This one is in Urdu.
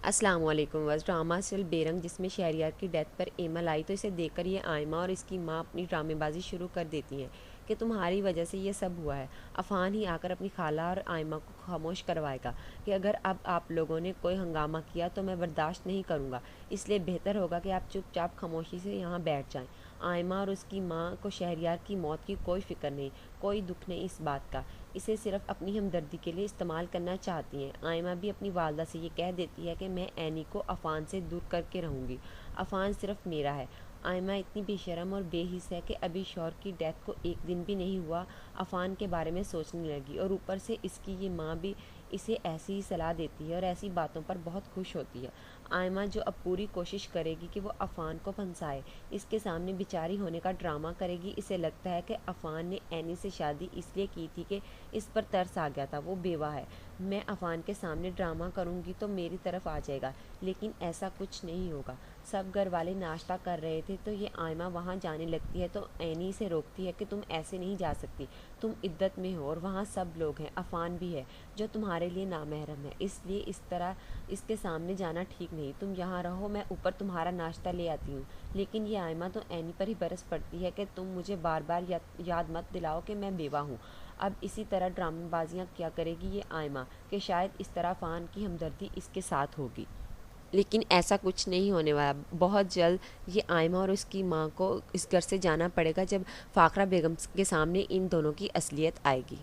السلام علیکم وز ڈرامہ سل بیرنگ جس میں شہریار کی ڈیتھ پر ایمل آئی تو اسے دیکھ کر یہ آئمہ اور اس کی ماں اپنی ڈرامے بازی شروع کر دیتی ہیں کہ تمہاری وجہ سے یہ سب ہوا ہے۔ عفان ہی آ کر اپنی خالہ اور آئمہ کو خاموش کروائے گا کہ اگر اب آپ لوگوں نے کوئی ہنگامہ کیا تو میں برداشت نہیں کروں گا، اس لیے بہتر ہوگا کہ آپ چپ چاپ خاموشی سے یہاں بیٹھ جائیں۔ آئمہ اور اس کی ماں کو شہریار کی موت کی کوئی فکر نہیں، کوئی دکھ نہیں اس بات کا، اسے صرف اپنی ہمدردی کے لیے استعمال کرنا چاہتی ہیں۔ آئمہ بھی اپنی والدہ سے یہ کہہ دیتی ہے کہ میں اینی کو عفان سے دور کر کے رہوں گی، عفان صرف میرا ہے۔ آئمہ اتنی بے شرم اور بے حس ہے کہ ابھی شوہر کی ڈیتھ کو ایک دن بھی نہیں ہوا عفان کے بارے میں سوچنے لگی، اور اوپر سے اس کی یہ ماں بھی اسے ایسی ہی صلاح دیتی ہے اور ایسی باتوں پر بہت خوش ہوتی ہے۔ آئمہ جو اب پوری کوشش کرے گی کہ وہ عفان کو پھنسائے، اس کے سامنے بیچاری ہونے کا ڈرامہ کرے گی۔ اسے لگتا ہے کہ عفان نے اینی سے شادی اس لیے کی تھی کہ اس پر ترس آ گیا تھا، وہ بیوہ ہے، میں عفان کے سامنے ڈرامہ کروں گی تو میری طرف آ جائے گا، لیکن ایسا کچھ نہیں ہوگا۔ سب گھر والے ناشتہ کر رہے تھے تو یہ آئمہ وہاں جانے لگتی ہے تو اینی سے روکتی ہے کہ تم ایسے نہیں جا سکتی، تم عدت میں ہو اور وہاں سب لوگ ہیں، عفان بھی ہے جو تمہارے لیے نامحرم ہے، اس لیے اس طرح اس کے سامنے جانا ٹھیک نہیں، تم یہاں رہو، میں اوپر تمہارا ناشتہ لے آتی ہوں۔ لیکن یہ آئمہ تو اینی پر ہی برس پڑتی ہے کہ تم مجھے بار بار یاد مت دلاؤ کہ میں بیوہ ہوں۔ اب اسی طرح ڈرامہ بازیاں کیا کرے گی یہ آئمہ کہ شاید اس طرح عفان کی ہمدردی اس کے ساتھ ہوگی، لیکن ایسا کچھ نہیں ہونے والا۔ بہت جلد یہ آئمہ اور اس کی ماں کو اس گھر سے جانا پڑے گا جب فاخرہ بیگم کے سامنے ان دونوں کی اصلیت آئے گی۔